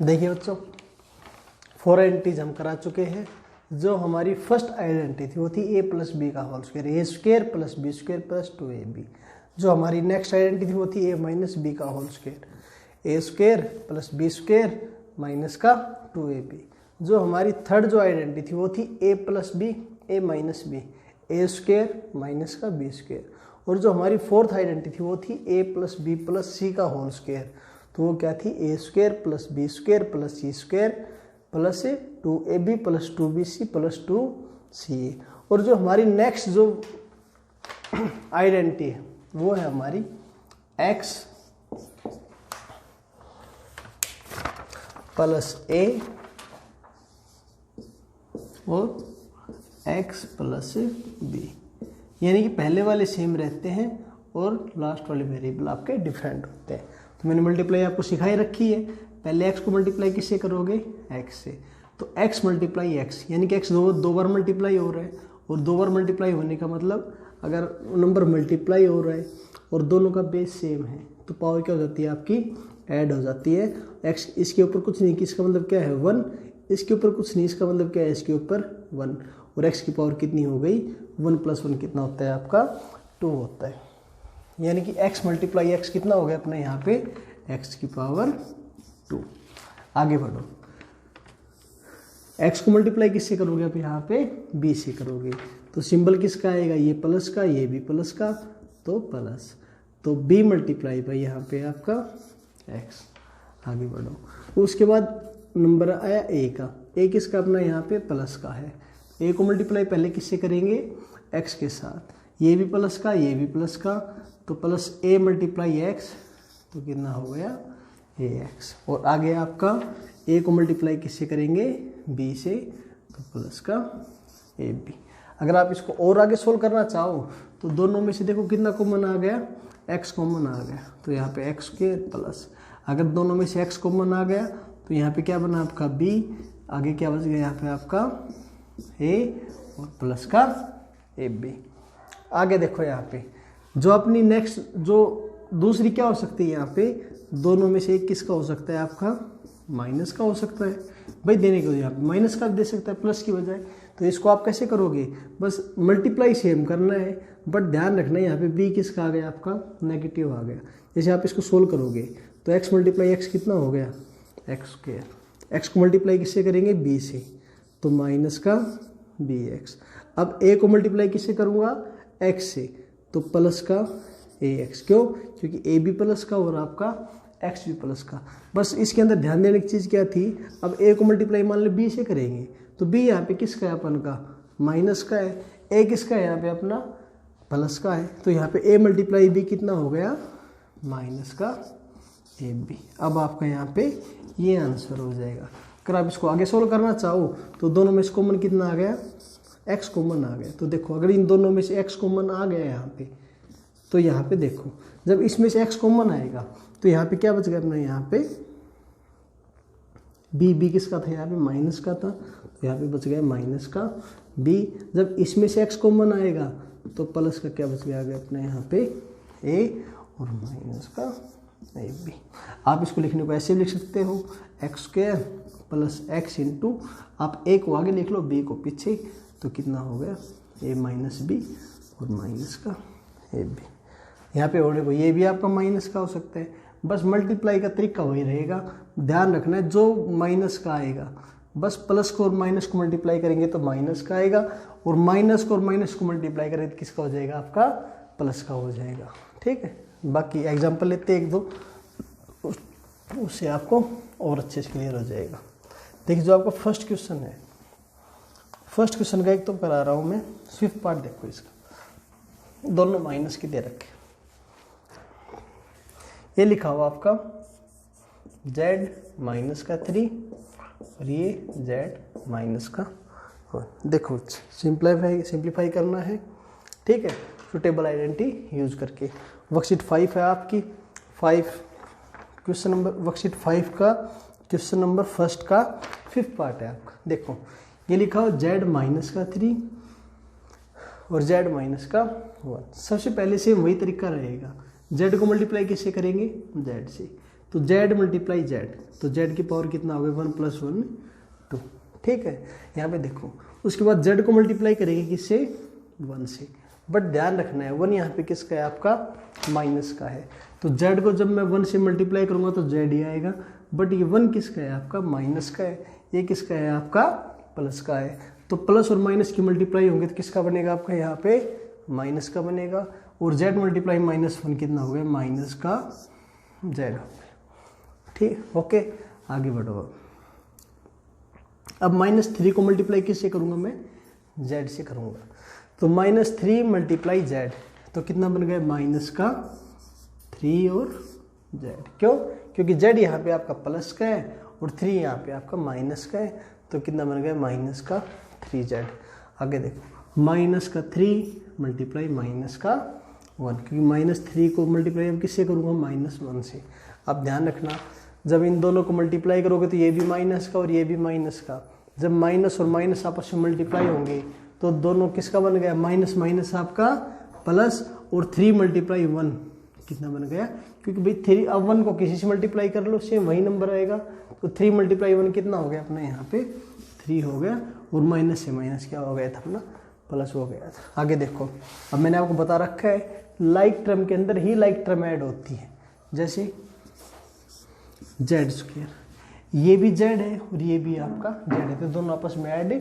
देखिए बच्चों, 4 आइडेंटिटीज हम करा चुके हैं। जो हमारी फर्स्ट आइडेंटिटी थी वो थी a प्लस बी का whole square, A square plus B square plus 2ab। जो हमारी नेक्स्ट आइडेंटिटी थी वो थी a माइनस बी का whole square, A square plus B square minus का 2ab। जो हमारी थर्ड जो आइडेंटिटी थी वो थी a plus B A minus B, A square minus का बी स्क्वायर। और जो हमारी फोर्थ आइडेंटिटी थी वो थी a plus B plus C का होल स्क्वायर, तो वो क्या थी A square plus B square plus C square plus 2ab plus 2bc plus 2ca। और जो हमारी नेक्स्ट जो आइडेंटिटी है वो है हमारी x प्लस a और x प्लस b, यानी कि पहले वाले सेम रहते हैं और लास्ट वाले वेरिएबल आपके डिफरेंट होते हैं। तो मैंने मल्टीप्लाई आपको सिखाई रखी है। पहले x को मल्टीप्लाई किससे करोगे, x से, तो x मल्टीप्लाई x, यानी कि x दो बार मल्टीप्लाई हो रहा है। और 2 बार मल्टीप्लाई होने का मतलब अगर नंबर मल्टीप्लाई हो रहा है और दोनों का बेस सेम है तो पावर क्या हो जाती है आपकी, ऐड हो जाती है। x इसके ऊपर कुछ नहीं, इसका मतलब क्या है 1, इसके ऊपर कुछ नहीं, इसका मतलब क्या है इसके ऊपर 1, और x की पावर कितनी हो गई 1 प्लस 1 कितना होता है आपका 2 होता है। यानी कि x मल्टीप्लाई x कितना हो गया अपने यहाँ पे x की पावर 2। आगे बढ़ो, x को मल्टीप्लाई किससे करोगे आप यहाँ पे b से करोगे, तो सिंबल किसका आएगा, ये प्लस का, ये भी प्लस का, तो प्लस, तो b मल्टीप्लाई बाई यहाँ पे आपका x। आगे बढ़ो, उसके बाद नंबर आया a का, a किसका अपना यहाँ पे प्लस का है। a को मल्टीप्लाई पहले किससे करेंगे, x के साथ, ये भी प्लस का, ये भी प्लस का, तो प्लस a मल्टीप्लाई x, तो कितना हो गया ax। और आगे आपका a को मल्टीप्लाई किससे करेंगे b से, तो प्लस का ab। अगर आप इसको और आगे सोल्व करना चाहो तो दोनों में से देखो कितना कॉमन आ गया, x कॉमन आ गया, तो यहाँ पे x स्क्वायर प्लस, अगर दोनों में से x कॉमन आ गया तो यहाँ पे क्या बना आपका b, आगे क्या बच गया यहाँ पे आपका a और प्लस का ab। आगे देखो यहाँ पे जो अपनी नेक्स्ट जो दूसरी क्या हो सकती है, यहाँ पे दोनों में से एक किसका हो सकता है आपका माइनस का हो सकता है। भाई देने को यहाँ पे माइनस का दे सकता है प्लस की बजाय, तो इसको आप कैसे करोगे, बस मल्टीप्लाई सेम करना है, बट ध्यान रखना है यहाँ पे b किसका आ गया आपका नेगेटिव आ गया। जैसे आप इसको सोल्व करोगे तो x मल्टीप्लाई x कितना हो गया x स्क्वायर, x को मल्टीप्लाई किससे करेंगे b से, तो माइनस का bx। अब a को मल्टीप्लाई किससे करूँगा x से, तो प्लस का ax, क्यों, क्योंकि a भी प्लस का और आपका x भी प्लस का। बस इसके अंदर ध्यान देने की चीज़ क्या थी, अब a को मल्टीप्लाई मान लो b से करेंगे तो b यहाँ पे किसका है अपन का माइनस का है, a किसका है यहाँ पे अपना प्लस का है, तो यहाँ पे a मल्टीप्लाई b कितना हो गया माइनस का ab। अब आपका यहाँ पे ये आंसर हो जाएगा। अगर आप इसको आगे सोल्व करना चाहो तो दोनों में से कॉमन कितना आ गया, x कॉमन आ गया। तो देखो अगर इन दोनों में से x कॉमन आ गया यहाँ पे, तो यहाँ पे देखो जब इसमें से x कॉमन आएगा तो यहाँ पे क्या बच गया अपना, यहाँ पे b किसका था यहाँ पे माइनस का था, तो यहाँ पे बच गया माइनस का b। जब इसमें से x कॉमन आएगा तो प्लस का क्या बच गया आगे अपने यहाँ पे a और माइनस का ab। आप इसको लिखने को ऐसे लिख सकते हो x square plus x into, आप a को आगे लिख लो b को पीछे, तो कितना हो गया a माइनस b और माइनस का ab। यहाँ पे और ये भी आपका माइनस का हो सकता है, बस मल्टीप्लाई का तरीका वही रहेगा। ध्यान रखना है जो माइनस का आएगा बस प्लस को और माइनस को मल्टीप्लाई करेंगे तो माइनस का आएगा, और माइनस को और माइनस को मल्टीप्लाई करेंगे तो किसका हो जाएगा आपका प्लस का हो जाएगा। ठीक है, बाकी एग्जाम्पल लेते हैं 1-2, उससे आपको और अच्छे से क्लियर हो जाएगा। देखिए जो आपका फर्स्ट क्वेश्चन है, फर्स्ट क्वेश्चन का एक तो करा रहा हूँ मैं, स्विफ्ट पार्ट देखो इसका, दोनों माइनस के दे रखे, ये लिखा हुआ आपका z माइनस का 3 और ये z माइनस का 1। देखो सिंप्लीफाई करना है, ठीक है, सुटेबल आइडेंटिटी यूज करके। वर्कशीट 5 है आपकी, 5 क्वेश्चन नंबर, वर्कशीट 5 का क्वेश्चन नंबर फर्स्ट का 5th पार्ट है आपका। देखो ये लिखा हो z माइनस का 3 और z माइनस का 1। सबसे पहले से वही तरीका रहेगा, z को मल्टीप्लाई किससे करेंगे z से, तो z मल्टीप्लाई z, तो z की पावर कितना हो गया 1 + 1 2। ठीक है, यहाँ पे देखो उसके बाद z को मल्टीप्लाई करेंगे किससे 1 से, बट ध्यान रखना है 1 यहाँ पे किसका है आपका माइनस का है, तो z को जब मैं 1 से मल्टीप्लाई करूँगा तो z ही आएगा, बट ये 1 किसका है आपका माइनस का है, ये किसका है आपका प्लस का है। तो प्लस और माइनस की मल्टीप्लाई होंगे तो किसका बनेगा आपका यहाँ पे माइनस का बनेगा, और z मल्टीप्लाई -1 कितना हो गया माइनस का z हो गया। ठीक, ओके आगे बढ़ो। अब -3 को मल्टीप्लाई किससे करूँगा मैं z से करूँगा, तो -3 मल्टीप्लाई z, तो कितना बन गया माइनस का 3 और z। क्यों, क्योंकि z यहाँ पे आपका प्लस का है और 3 यहाँ पे आपका माइनस का है, तो कितना बन गया माइनस का 3z। आगे देखो माइनस का 3 मल्टीप्लाई माइनस का 1, क्योंकि -3 को मल्टीप्लाई अब किससे करूँगा -1 से। अब ध्यान रखना जब इन दोनों को मल्टीप्लाई करोगे तो ये भी माइनस का और ये भी माइनस का, जब माइनस और माइनस आपस में मल्टीप्लाई होंगे तो दोनों किसका बन गया माइनस माइनस आपका प्लस, और 3 मल्टीप्लाई 1 कितना बन गया, क्योंकि भाई 3 अब 1 को किसी से मल्टीप्लाई कर लो सेम वही नंबर आएगा, तो 3 मल्टीप्लाई 1 कितना हो गया अपना यहाँ पे 3 हो गया, और माइनस से माइनस क्या हो गया था अपना प्लस हो गया था। आगे देखो अब मैंने आपको बता रखा है लाइक टर्म के अंदर ही लाइक टर्म ऐड होती है, जैसे z², ये भी z है और ये भी आपका z है, तो दोनों आपस में ऐड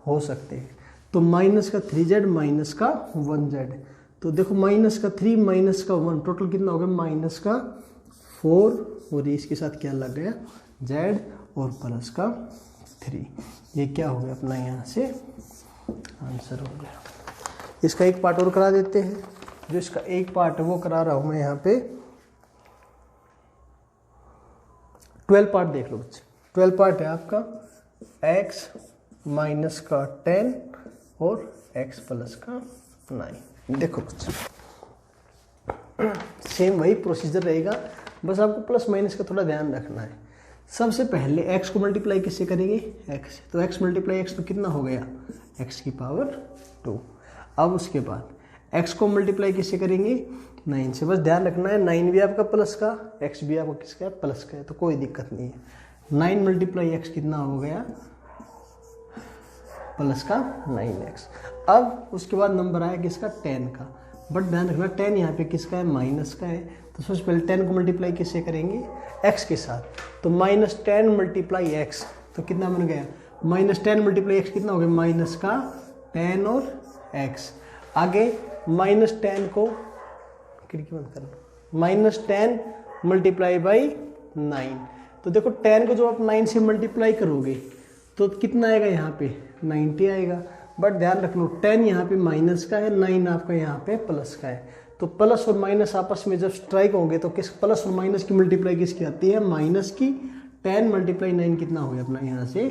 हो सकते हैं। तो माइनस का 3z माइनस का 1z, तो देखो माइनस का 3 माइनस का 1 टोटल कितना हो गया माइनस का 4, और इसके साथ क्या लग गया z और प्लस का 3, ये क्या हो गया अपना यहाँ से आंसर हो गया। इसका एक पार्ट और करा देते हैं, जो इसका एक पार्ट है वो करा रहा हूँ मैं यहाँ पे। 12 पार्ट देख लो बच्चे, 12 पार्ट है आपका x माइनस का 10 और x प्लस का 9। देखो बच्चे सेम वही प्रोसीजर रहेगा, बस आपको प्लस माइनस का थोड़ा ध्यान रखना है। सबसे पहले x को मल्टीप्लाई किससे करेंगे x से, तो x मल्टीप्लाई x तो कितना हो गया x की पावर 2। अब उसके बाद x को मल्टीप्लाई किससे करेंगे 9 से, बस ध्यान रखना है 9 भी आपका प्लस का x भी आपका किसका है प्लस का है, तो कोई दिक्कत नहीं है। 9 मल्टीप्लाई x कितना हो गया प्लस का 9x। अब उसके बाद नंबर आया किसका 10 का, बट ध्यान रखना 10 यहाँ पे किसका है माइनस का है, तो सबसे पहले 10 को मल्टीप्लाई किससे करेंगे x के साथ, तो -10 मल्टीप्लाई x, तो कितना बन गया -10 मल्टीप्लाई x कितना हो गया माइनस का 10 और x। आगे -10 को खिड़की बंद करना, -10 मल्टीप्लाई बाई 9, तो देखो 10 को जो आप 9 से मल्टीप्लाई करोगे तो कितना आएगा यहाँ पे 90 आएगा, बट ध्यान रख लो 10 यहाँ पे माइनस का है, 9 आपका यहाँ पे प्लस का है, तो प्लस और माइनस आपस में जब स्ट्राइक होंगे तो किस प्लस और माइनस की मल्टीप्लाई किसकी आती है माइनस की। 10 मल्टीप्लाई 9 कितना हो गया अपना यहाँ से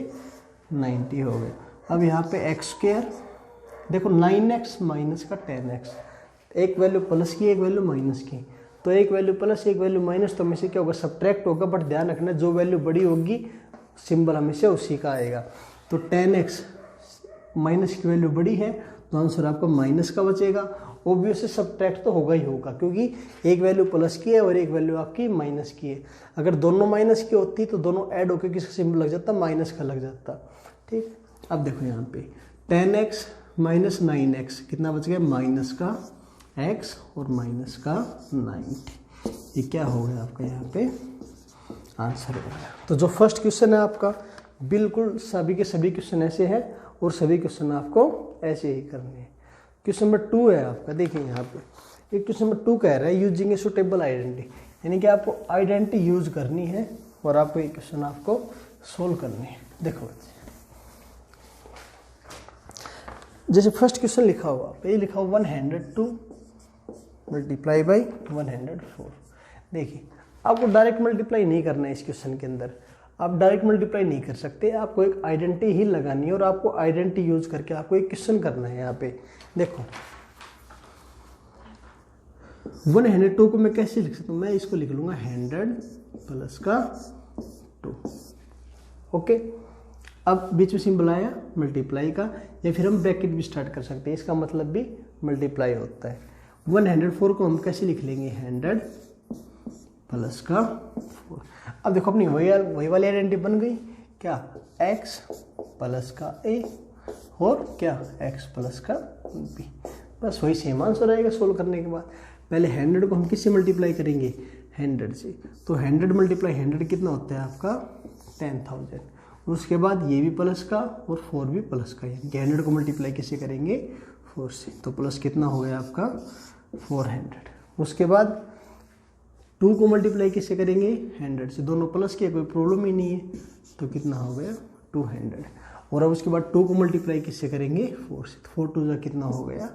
90 हो गया। अब यहाँ पे x², देखो 9x माइनस का 10x, एक वैल्यू प्लस की एक वैल्यू माइनस की, तो एक वैल्यू प्लस एक वैल्यू माइनस, तो हमेशा क्या होगा सब्ट्रैक्ट होगा, बट ध्यान रखना जो वैल्यू बड़ी होगी सिंबल हमेशा उसी का आएगा। तो 10x माइनस की वैल्यू बड़ी है तो आंसर आपका माइनस का बचेगा, ऑब्वियसली सब्ट्रैक्ट तो होगा ही होगा, क्योंकि एक वैल्यू प्लस की है और एक वैल्यू आपकी माइनस की है। अगर दोनों माइनस की होती तो दोनों ऐड होकर किसका सिंबल लग जाता माइनस का लग जाता। ठीक, अब देखो यहाँ पे 10x माइनस 9x कितना बच गया माइनस का x और माइनस का 90, ये क्या हो गया आपका यहाँ पे आंसर हो गया। तो जो फर्स्ट क्वेश्चन है आपका बिल्कुल सभी के सभी क्वेश्चन ऐसे हैं और सभी क्वेश्चन आपको ऐसे ही करने हैं। क्वेश्चन नंबर 2 है आपका, देखिए यहाँ पे एक क्वेश्चन नंबर 2 कह रहा है यूजिंग ए सुटेबल आइडेंटिटी, यानी कि आपको आइडेंटिटी यूज करनी है और आपको ये क्वेश्चन आपको सोल्व करने हैं। देखो बच्चे जैसे फर्स्ट क्वेश्चन लिखा हुआ ये लिखा हुआ 102 मल्टीप्लाई बाई 104। देखिए आपको डायरेक्ट मल्टीप्लाई नहीं करना है इस क्वेश्चन के अंदर, आप डायरेक्ट मल्टीप्लाई नहीं कर सकते, आपको एक आइडेंटिटी ही लगानी है और आपको आइडेंटिटी यूज करके आपको एक क्वेश्चन करना है। यहाँ पे देखो 102 को मैं कैसे लिख सकता हूँ, मैं इसको लिख लूंगा 100 प्लस का 2। ओके, अब बीच में सिंबल आया मल्टीप्लाई का, या फिर हम ब्रैकेट भी स्टार्ट कर सकते हैं, इसका मतलब भी मल्टीप्लाई होता है। 104 को हम कैसे लिख लेंगे 100 प्लस का 4। अब देखो अपनी वही वाली आइडेंटिटी बन गई क्या, x प्लस का a और क्या x प्लस का b। बस वही सेम आंसर आएगा सोल्व करने के बाद। पहले 100 को हम किससे मल्टीप्लाई करेंगे, 100 से। तो 100 मल्टीप्लाई 100 कितना होता है आपका 10,000। उसके बाद ये भी प्लस का और 4 भी प्लस का, यानी कि 100 को मल्टीप्लाई किससे करेंगे 4 से। तो प्लस कितना हो गया आपका 400। उसके बाद 2 को मल्टीप्लाई किससे करेंगे 100 से, दोनों प्लस के, कोई प्रॉब्लम ही नहीं है। तो कितना हो गया 200। और अब उसके बाद 2 को मल्टीप्लाई किससे करेंगे 4 से, तो 4 2 जा कितना हो गया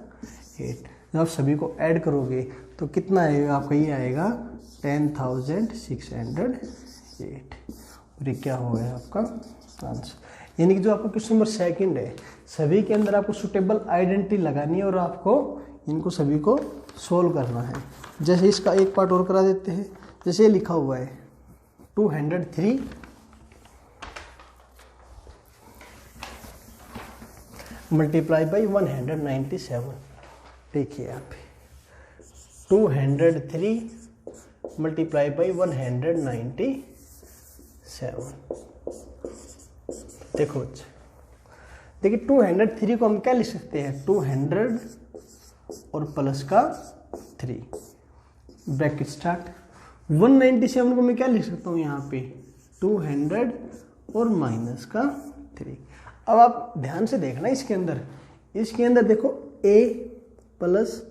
8। जब आप सभी को ऐड करोगे तो कितना आएगा आपका, ये आएगा 10,608। और ये क्या हो गया आपका आंसर। यानी कि जो आपका क्वेश्चन नंबर 2 है, सभी के अंदर आपको सुटेबल आइडेंटिटी लगानी है और आपको इनको सभी को सोल्व करना है। जैसे इसका एक पार्ट और करा देते हैं। जैसे ये लिखा हुआ है 203 मल्टीप्लाई बाई 197। देखिए यहाँ पे 203 मल्टीप्लाई बाई 197। देखो बच्चे, देखिए 203 को हम क्या लिख सकते हैं, 200 और प्लस का 3 ब्रैकेट स्टार्ट। 197 को मैं क्या लिख सकता हूँ यहाँ पे, 200 और माइनस का 3। अब आप ध्यान से देखना इसके अंदर देखो a प्लस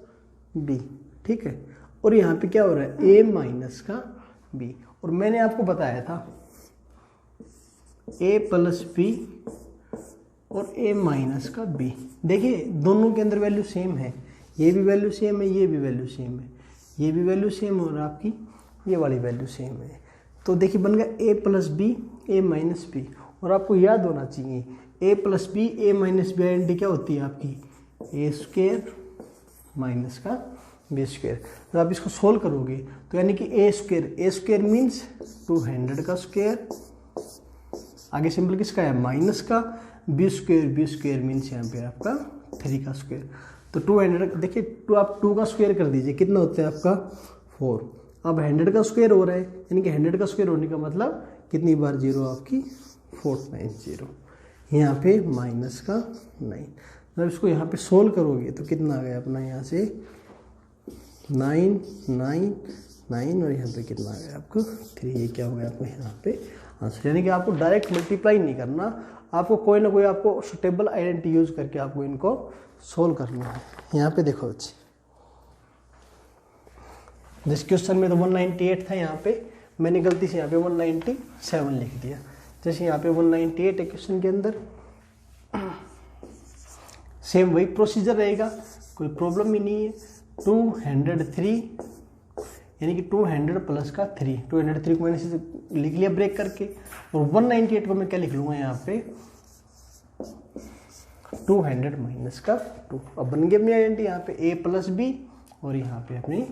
b, ठीक है। और यहाँ पे क्या हो रहा है a माइनस का b। और मैंने आपको बताया था a प्लस b और a माइनस का b। देखिए दोनों के अंदर वैल्यू सेम है, ये भी वैल्यू सेम है, ये भी वैल्यू सेम है, ये भी वैल्यू सेम और आपकी ये वाली वैल्यू सेम है। तो देखिए बन गया a plus B a minus B. और आपको याद होना चाहिए a plus B a minus B identity क्या होती है आपकी, a स्क्वायर माइनस का b स्क्वायर। जब आप इसको सोल्व करोगे तो यानी कि a स्क्वायर मीन्स 200 का स्क्वायर, आगे सिंपल किसका है माइनस का, b स्क्वायर मीन्स यहाँ पे आपका 3 का स्क्वायर। तो 200 देखिए आप 2 का स्क्वायर कर दीजिए, कितना होता है आपका 4। अब 100 का स्क्वायर हो रहा है, यानी कि 100 का स्क्वायर होने का मतलब कितनी बार जीरो आपकी 490। यहाँ पे माइनस का 9। जब इसको यहाँ पे सोल्व करोगे तो कितना आ गया अपना, यहाँ से 9 9 9 और यहाँ पे कितना आ गया आपको 3। ये क्या हो गया आपको यहाँ पे आंसर। यानी कि आपको डायरेक्ट मल्टीप्लाई नहीं करना, आपको कोई ना कोई आपको सुटेबल आइडेंटिटी यूज करके आपको इनको सोल्व करना है। यहाँ पे देखो बच्चे, जिस क्वेश्चन में तो 198 था, यहाँ पे मैंने गलती से यहाँ पे 197 लिख दिया। जैसे यहाँ पे 198 है क्वेश्चन के अंदर, सेम वही प्रोसीजर रहेगा, कोई प्रॉब्लम ही नहीं है। 203 यानी कि 200 प्लस का 3, 203 को मैंने लिख लिया ब्रेक करके। और 198 को मैं क्या लिख लूँगा यहाँ पे 200 माइनस का 2। अब बन गई अपनी आइडेंटिटी यहाँ पे a प्लस बी और यहाँ पे अपनी,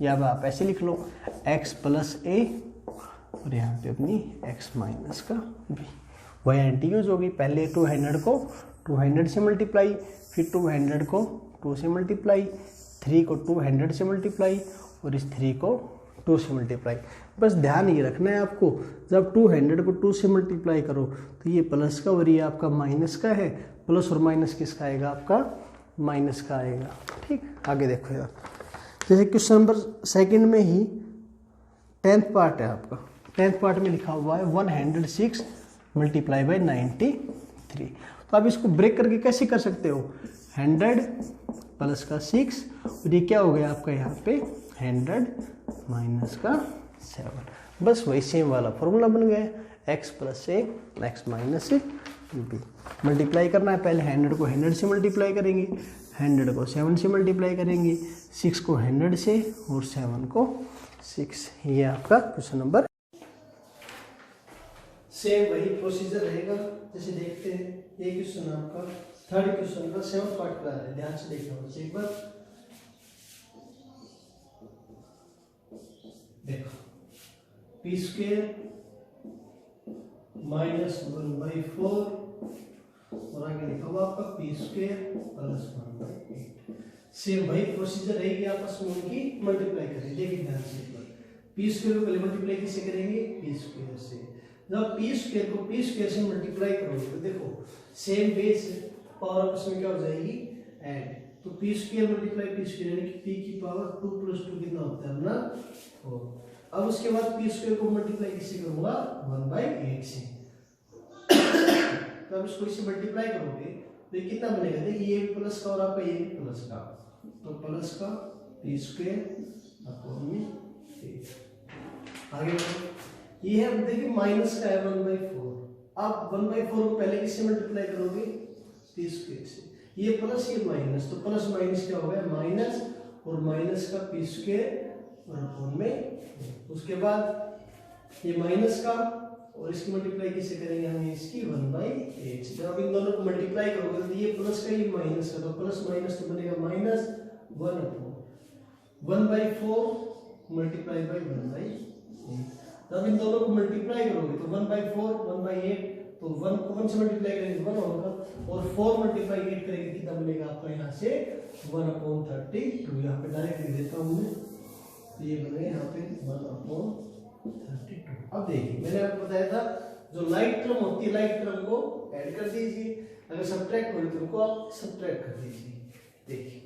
या आप ऐसे लिख लो x प्लस a और यहाँ पे अपनी x माइनस का b। वही आइडेंटिटी यूज होगी। पहले 200 को 200 से मल्टीप्लाई, फिर 200 को 2 से मल्टीप्लाई, 3 को 200 से मल्टीप्लाई और इस 3 को 2 से मल्टीप्लाई। बस ध्यान ये रखना है आपको, जब 200 को 2 से मल्टीप्लाई करो तो ये प्लस का और ये आपका माइनस का है। प्लस और माइनस किसका आएगा, आपका माइनस का आएगा। ठीक, आगे देखो यार, जैसे क्वेश्चन नंबर 2 में ही 10th पार्ट है आपका। 10th पार्ट में लिखा हुआ है 106 मल्टीप्लाई बाई 93। तो आप इसको ब्रेक करके कैसे कर सकते हो, 100 प्लस का 6 और ये क्या हो गया आपका यहाँ पे 100 माइनस का 7। बस वही सेम वाला फॉर्मूला बन गया, x plus a x minus b। Multiply करना है, पहले 100 को 100 से मल्टीप्लाई करेंगे, 100 को 7 से मल्टीप्लाई करेंगे, 6 को 100 से और 7 को 6। ये आपका क्वेश्चन नंबर। सेम वही प्रोसीजर रहेगा। जैसे देखते हैं ये क्वेश्चन आपका 3rd क्वेश्चन का 7th पार्ट का है, ध्यान से देखना बच्चे एक बार। देखो पी स्क्वायर माइनस 1/4 और आगे लिखा हुआ आपका पी स्क्वायर प्लस 1/8। सेम वही प्रोसीजर रहेगी, आपस में उनकी मल्टीप्लाई करें। देखिए ध्यान से एक बार, पी स्क्वायर को पहले मल्टीप्लाई किससे करेंगे, पी स्क्वायर से। जब पी स्क्वायर को पी स्क्वायर से मल्टीप्लाई करोगे तो देखो सेम बेस पावर आपस में क्या हो जाएगी, ऐड। तो P square multiply P square यानी कि पी की पावर 2 + 2 कितना होता है अपना 4। अब उसके बाद पी स्क्वायर को मल्टीप्लाई किससे करूंगा, 1/8 से। तो अब इसको इससे मल्टीप्लाई करोगे तो ये कितना बनेगा, देखिए ये भी प्लस का और आपका ये भी प्लस का, तो प्लस का पी स्क्वायर अपॉन में 8। आगे बढ़ो, ये है देखिए माइनस का है 1/4। अब 1/4 को पहले किससे मल्टीप्लाई करोगे, पी स्क्वायर से। ये प्लस ये माइनस, तो प्लस माइनस क्या हो गया, माइनस, और माइनस का पी स्क्वायर और अपॉन में। उसके बाद ये माइनस का और इसकी मल्टीप्लाई किससे करेंगे हम, इसकी 1/8 से। जब इन दोनों को मल्टीप्लाई करोगे तो ये प्लस का ये माइनस का, तो प्लस माइनस तो बनेगा माइनस 1/4 मल्टीप्लाई बाई 1/8। जब इन दोनों को मल्टीप्लाई करोगे तो 1/4 1/8, तो 1 को 1 से मल्टीप्लाई करेंगे 1 होगा, और 4 मल्टीप्लाई 8 करेंगे कितना बनेगा आपका यहाँ से 1/32। यहाँ पे डायरेक्ट लिख देता हूँ मैं, तो ये बनेगा यहाँ पे 1/32। अब देखिए मैंने आपको बताया था जो लाइट टर्म होती है, लाइट टर्म को ऐड कर दीजिए, अगर सब्ट्रैक्ट हो तो उनको आप सब्ट्रैक्ट कर दीजिए। देखिए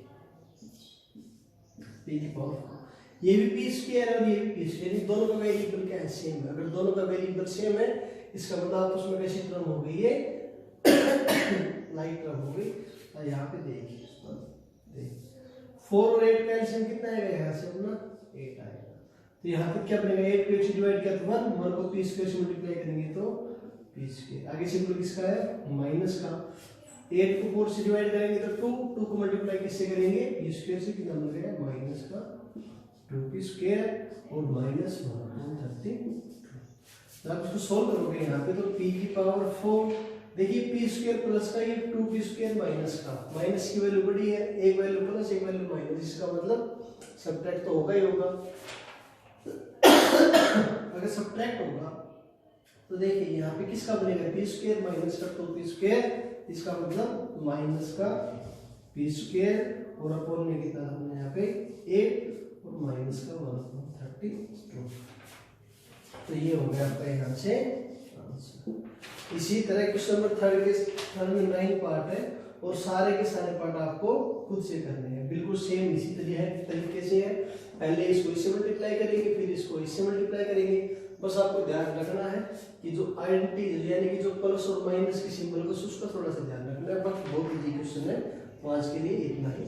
पी की पावर, ये भी पी स्क्वायर है और ये भी पी स्क्वायर, इन दोनों का वेरिएबल क्या है, सेम है। अगर दोनों का वेरिएबल सेम है इसका मतलब आप उसमें कैसी टर्म हो गई, ये लाइट टर्म हो गई। और यहाँ पे देखिए 4 और 8 का एलसीएम कितना आएगा, यहाँ से अपना 8 आएगा। तो यहाँ पे क्या बनेगा, 8 को 8 से डिवाइड किया तो 1 को पी स्क्वायर से मल्टीप्लाई करेंगे तो पी स्क्वायर। आगे सिंबल किसका है, माइनस का। 8 को 4 से डिवाइड करेंगे तो 2 को मल्टीप्लाई किससे करेंगे, पी स्क्वायर से, कितना बन गया माइनस का 2p स्क्वायर और माइनस 1/32। तो आप इसको सोल्व करोगे यहाँ पे तो p की पावर 4, देखिए p स्क्वायर प्लस का, ये 2p स्क्वायर माइनस का, माइनस की वैल्यू बड़ी है, एक वैल्यू प्लस एक वैल्यू माइनस, इसका मतलब सब्ट्रैक्ट तो होगा ही होगा। अगर सब्ट्रैक्ट होगा तो देखिए यहाँ पे किसका बनेगा, p स्क्वायर माइनस का 2p स्क्वायर, इसका मतलब माइनस का p स्क्वायर और अपॉन में कितना हमने यहाँ पे 8 और माइनस का 1/32। तो ये हो गया आपका यहाँ से आंसर। इसी तरह क्वेश्चन नंबर 3 में 9 पार्ट है और सारे के सारे पार्ट आपको खुद से करने हैं, बिल्कुल सेम इसी तरीके से है। पहले इसको इससे मल्टीप्लाई करेंगे, फिर इसको इससे मल्टीप्लाई करेंगे। बस आपको ध्यान रखना है कि जो आइडेंटिटी यानी कि जो प्लस और माइनस के सिंबल को उसका थोड़ा सा ध्यान रखना है। बस बहुत इजी क्वेश्चन है, तो आज के लिए इतना ही।